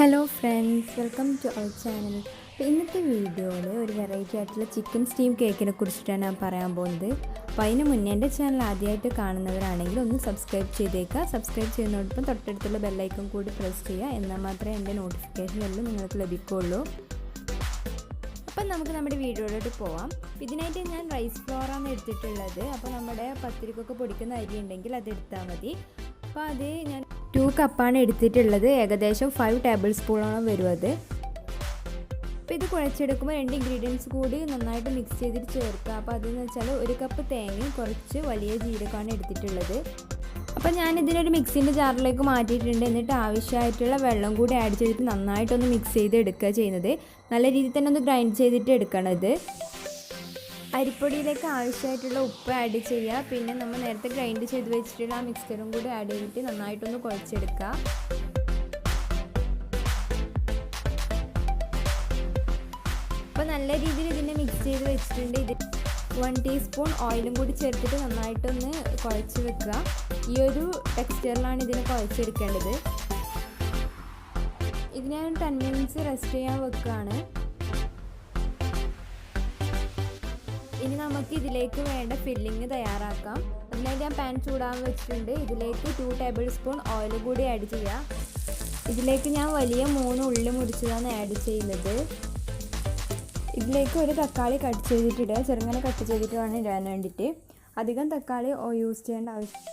Hello friends, welcome to our channel. അപ്പോൾ ഇന്നത്തെ വീഡിയോയിൽ ഒരു വെറൈറ്റി ആയിട്ടുള്ള ചിക്കൻ സ്റ്റീം കേക്കിനെ കുറിച്ചിട്ടാണ് ഞാൻ പറയാൻ പോകുന്നത്. അപ്പോൾ അതിന് മുന്നേ എൻ്റെ ചാനൽ ആദ്യമായിട്ട് കാണുന്നവരാണെങ്കിൽ ഒന്ന് സബ്സ്ക്രൈബ് ചെയ്തേക്കുക. സബ്സ്ക്രൈബ് ചെയ്യുന്നതോടൊപ്പം തൊട്ടടുത്തുള്ള ബെല്ലൈക്കൺ കൂടി പ്രസ് ചെയ്യുക. എന്നാൽ മാത്രമേ എൻ്റെ നോട്ടിഫിക്കേഷൻ എല്ലാം നിങ്ങൾക്ക് ലഭിക്കുകയുള്ളൂ. അപ്പം നമുക്ക് നമ്മുടെ വീഡിയോയിലോട്ട് പോവാം. ഇതിനായിട്ട് ഞാൻ റൈസ് ഫ്ലോറാണ് എടുത്തിട്ടുള്ളത്. അപ്പോൾ നമ്മുടെ പത്തിരിക്കൊക്കെ പൊടിക്കുന്ന അരി ഉണ്ടെങ്കിൽ അതെടുത്താൽ മതി. അപ്പോൾ അത് ഞാൻ 2 കപ്പാണ് എടുത്തിട്ടുള്ളത്. ഏകദേശം 5 ടേബിൾ സ്പൂണോളം വരും അത്. അപ്പോൾ ഇത് കുഴച്ചെടുക്കുമ്പോൾ 2 ഇൻഗ്രീഡിയൻസ് കൂടി നന്നായിട്ട് മിക്സ് ചെയ്തിട്ട് ചേർക്കുക. അപ്പോൾ അതെന്ന് വെച്ചാൽ 1 കപ്പ് തേങ്ങയും കുറച്ച് വലിയ ജീരകമാണ് എടുത്തിട്ടുള്ളത്. അപ്പോൾ ഞാനിതിനൊരു മിക്സിൻ്റെ ജാറിലേക്ക് മാറ്റിയിട്ടുണ്ട്. എന്നിട്ട് ആവശ്യമായിട്ടുള്ള വെള്ളം കൂടി ആഡ് ചെയ്തിട്ട് നന്നായിട്ടൊന്ന് മിക്സ് ചെയ്ത് എടുക്കുക ചെയ്യുന്നത്. നല്ല രീതിയിൽ തന്നെ ഒന്ന് ഗ്രൈൻഡ് ചെയ്തിട്ട് എടുക്കണത്. അരിപ്പൊടിയിലേക്ക് ആവശ്യമായിട്ടുള്ള ഉപ്പ് ആഡ് ചെയ്യുക. പിന്നെ നമ്മൾ നേരത്തെ ഗ്രൈൻഡ് ചെയ്ത് വെച്ചിട്ടുള്ള ആ മിക്സ്ചറും കൂടി ആഡ് ചെയ്തിട്ട് നന്നായിട്ടൊന്ന് കുഴച്ചെടുക്കുക. അപ്പോൾ നല്ല രീതിയിൽ ഇതിനെ മിക്സ് ചെയ്ത് വെച്ചിട്ടുണ്ട്. ഇത് 1 ടീസ്പൂൺ ഓയിലും കൂടി ചേർത്തിട്ട് നന്നായിട്ടൊന്ന് കുഴച്ച് വെക്കുക. ഈ ഒരു ടെക്സ്ചറിലാണ് ഇതിനെ കുഴച്ചെടുക്കേണ്ടത്. ഇത് ഞാൻ 10 മിനിറ്റ്സ് റെസ്റ്റ് ചെയ്യാൻ വെക്കുകയാണ്. ഇനി നമുക്ക് ഇതിലേക്ക് വേണ്ട ഫില്ലിങ് തയ്യാറാക്കാം. അതിനായിട്ട് ഞാൻ പാൻ ചൂടാൻ വെച്ചിട്ടുണ്ട്. ഇതിലേക്ക് 2 ടേബിൾ സ്പൂൺ ഓയിൽ കൂടി ആഡ് ചെയ്യാം. ഇതിലേക്ക് ഞാൻ വലിയ 3 ഉള്ളി മുറിച്ചതാണ് ആഡ് ചെയ്യുന്നത്. ഇതിലേക്ക് ഒരു തക്കാളി കട്ട് ചെയ്തിട്ടിടുക. ചെറുങ്ങനെ കട്ട് ചെയ്തിട്ട് വേണം ഇടാൻ വേണ്ടിയിട്ട്. അധികം തക്കാളി യൂസ് ചെയ്യേണ്ട ആവശ്യം.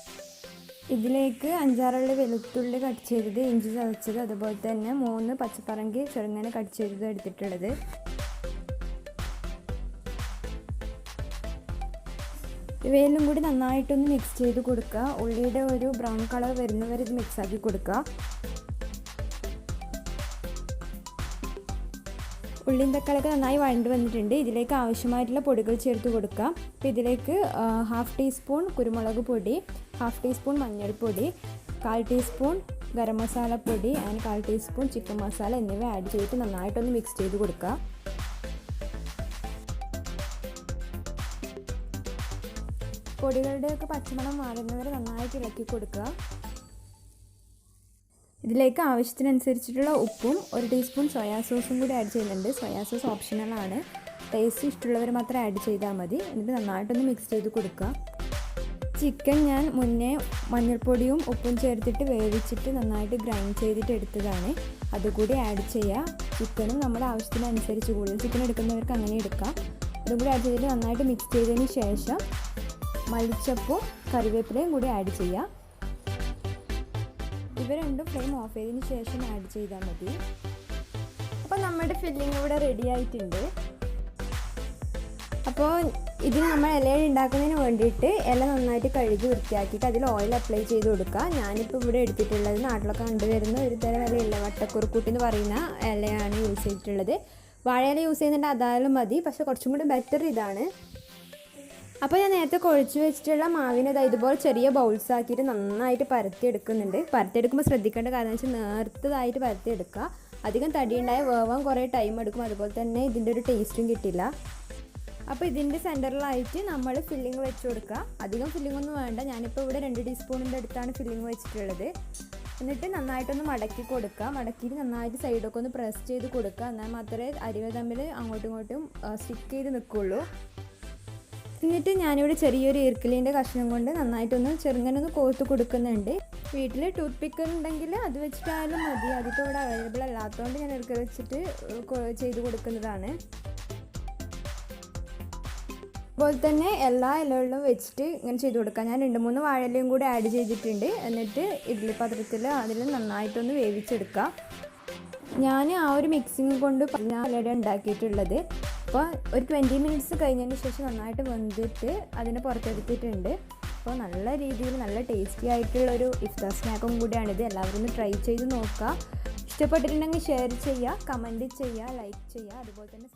ഇതിലേക്ക് 5-6 വെളുത്തുള്ളി കട്ട് ചെയ്തത്, ഇഞ്ചി ചതച്ചത്, അതുപോലെ തന്നെ 3 പച്ചപ്പറങ്കി ചെറുങ്ങനെ കട്ട് ചെയ്തത് എടുത്തിട്ടുള്ളത്. ഇവയെല്ലാം കൂടി നന്നായിട്ടൊന്ന് മിക്സ് ചെയ്ത് കൊടുക്കുക. ഉള്ളിയുടെ ഒരു ബ്രൗൺ കളർ വരുന്നവരെ ഇത് മിക്സാക്കി കൊടുക്കുക. ഉള്ളിയും തക്കാളിയൊക്കെ നന്നായി വഴണ്ട് വന്നിട്ടുണ്ട്. ഇതിലേക്ക് ആവശ്യമായിട്ടുള്ള പൊടികൾ ചേർത്ത് കൊടുക്കുക. അപ്പോൾ ഇതിലേക്ക് 1/2 ടീസ്പൂൺ കുരുമുളക് പൊടി, 1/2 ടീസ്പൂൺ മഞ്ഞൾപ്പൊടി, 1/4 ടീസ്പൂൺ ഗരം മസാലപ്പൊടി ആൻഡ് 1/4 ടീസ്പൂൺ ചിക്കൻ മസാല എന്നിവ ആഡ് ചെയ്തിട്ട് നന്നായിട്ടൊന്ന് മിക്സ് ചെയ്ത് കൊടുക്കുക. പൊടികളുടെയൊക്കെ പച്ചമണം മാറുന്നവരെ നന്നായിട്ട് ഇളക്കി കൊടുക്കുക. ഇതിലേക്ക് ആവശ്യത്തിനനുസരിച്ചിട്ടുള്ള ഉപ്പും 1 ടീസ്പൂൺ സോയാ സോസും കൂടി ആഡ് ചെയ്യുന്നുണ്ട്. സോയാ സോസ് ഓപ്ഷണലാണ്. ടേസ്റ്റ് ഇഷ്ടമുള്ളവർ മാത്രം ആഡ് ചെയ്താൽ മതി. എന്നിട്ട് നന്നായിട്ടൊന്ന് മിക്സ് ചെയ്ത് കൊടുക്കുക. ചിക്കൻ ഞാൻ മുന്നേ മഞ്ഞൾപ്പൊടിയും ഉപ്പും ചേർത്തിട്ട് വേവിച്ചിട്ട് നന്നായിട്ട് ഗ്രൈൻഡ് ചെയ്തിട്ട് എടുത്തതാണ്. അതുകൂടി ആഡ് ചെയ്യുക. ചിക്കനും നമ്മുടെ ആവശ്യത്തിനനുസരിച്ച് കൂടുതൽ ചിക്കൻ എടുക്കുന്നവർക്ക് അങ്ങനെ എടുക്കാം. അതും കൂടി ആഡ് ചെയ്തിട്ട് നന്നായിട്ട് മിക്സ് ചെയ്തതിന് ശേഷം മല്ലിച്ചപ്പും കറിവേപ്പിലയും കൂടി ആഡ് ചെയ്യാം. ഇവ രണ്ടും ഫ്ലെയിം ഓഫ് ചെയ്തതിന് ശേഷം ആഡ് ചെയ്താൽ മതി. അപ്പോൾ നമ്മുടെ ഫില്ലിംഗ് ഇവിടെ റെഡി ആയിട്ടുണ്ട്. അപ്പോൾ ഇതിന് നമ്മൾ ഇല ഉണ്ടാക്കുന്നതിന് വേണ്ടിയിട്ട് ഇല നന്നായിട്ട് കഴുകി വൃത്തിയാക്കിയിട്ട് അതിൽ ഓയിൽ അപ്ലൈ ചെയ്ത് കൊടുക്കുക. ഞാനിപ്പോൾ ഇവിടെ എടുത്തിട്ടുള്ളത് നാട്ടിലൊക്കെ കണ്ടുവരുന്ന ഒരു തരം ഇലയില്ല, വട്ടക്കുറുക്കൂട്ടി എന്ന് പറയുന്ന ഇലയാണ് യൂസ് ചെയ്തിട്ടുള്ളത്. വാഴയില യൂസ് ചെയ്യുന്നുണ്ട്, അതായാലും മതി. പക്ഷേ കുറച്ചും കൂടി ബെറ്റർ ഇതാണ്. അപ്പോൾ ഞാൻ നേരത്തെ കുഴച്ച് വെച്ചിട്ടുള്ള മാവിനെ ഇതുപോലെ ചെറിയ ബൗൾസ് ആക്കിയിട്ട് നന്നായിട്ട് പരത്തിയെടുക്കുന്നുണ്ട്. പരത്തിയെടുക്കുമ്പോൾ ശ്രദ്ധിക്കേണ്ട കാരണം വെച്ചാൽ നേർത്തതായിട്ട് പരത്തിയെടുക്കുക. അധികം തടിയുണ്ടായ വേവാൻ കുറേ ടൈം എടുക്കും. അതുപോലെ തന്നെ ഇതിൻ്റെ ഒരു ടേസ്റ്റും കിട്ടില്ല. അപ്പോൾ ഇതിൻ്റെ സെൻറ്ററിലായിട്ട് നമ്മൾ ഫില്ലിങ് വെച്ച് കൊടുക്കുക. അധികം ഫില്ലിംഗ് ഒന്നും വേണ്ട. ഞാനിപ്പോൾ ഇവിടെ 2 ടീസ്പൂണിൻ്റെ അടുത്താണ് ഫില്ലിങ് വെച്ചിട്ടുള്ളത്. എന്നിട്ട് നന്നായിട്ടൊന്ന് മടക്കി കൊടുക്കുക. മടക്കിയിട്ട് നന്നായിട്ട് സൈഡൊക്കെ ഒന്ന് പ്രസ് ചെയ്ത് കൊടുക്കുക. എന്നാൽ മാത്രമേ അരികൾ തമ്മിൽ അങ്ങോട്ടും ഇങ്ങോട്ടും സ്റ്റിക്ക് ചെയ്ത് നിൽക്കുകയുള്ളൂ. എന്നിട്ട് ഞാനിവിടെ ചെറിയൊരു ഈർക്കിലിൻ്റെ കഷ്ണം കൊണ്ട് നന്നായിട്ടൊന്ന് ചെറുങ്ങനെ ഒന്ന് കോർത്ത് കൊടുക്കുന്നുണ്ട്. വീട്ടിൽ ടൂത്ത് പിക്ക് ഉണ്ടെങ്കിൽ അത് വെച്ചിട്ടായാലും മതി. അതിപ്പോൾ ഇവിടെ അവൈലബിൾ അല്ലാത്തതുകൊണ്ട് ഞാൻ ഈർക്കിൽ വെച്ചിട്ട് ചെയ്ത് കൊടുക്കുന്നതാണ്. അതുപോലെ തന്നെ എല്ലാ ഇലകളിലും വെച്ചിട്ട് ഇങ്ങനെ ചെയ്ത് കൊടുക്കാം. ഞാൻ 2-3 വാഴയിലയും കൂടി ആഡ് ചെയ്തിട്ടുണ്ട്. എന്നിട്ട് ഇഡ്ഡലി പാത്രത്തിൽ അതിൽ നന്നായിട്ടൊന്ന് വേവിച്ചെടുക്കാം. ഞാൻ ആ ഒരു മിക്സിങ് കൊണ്ട് ഇലയുടെ ഉണ്ടാക്കിയിട്ടുള്ളത്. അപ്പോൾ ഒരു 20 മിനിറ്റ്സ് കഴിഞ്ഞതിന് ശേഷം നന്നായിട്ട് വെന്തിട്ട് അതിനെ പുറത്തെടുത്തിട്ടുണ്ട്. അപ്പോൾ നല്ല രീതിയിൽ നല്ല ടേസ്റ്റി ആയിട്ടുള്ളൊരു ഇഫ്താർ സ്നാക്കും കൂടിയാണിത്. എല്ലാവരും ഒന്ന് ട്രൈ ചെയ്ത് നോക്കുക. ഇഷ്ടപ്പെട്ടിട്ടുണ്ടെങ്കിൽ ഷെയർ ചെയ്യുക, കമൻറ്റ് ചെയ്യുക, ലൈക്ക് ചെയ്യുക. അതുപോലെ തന്നെ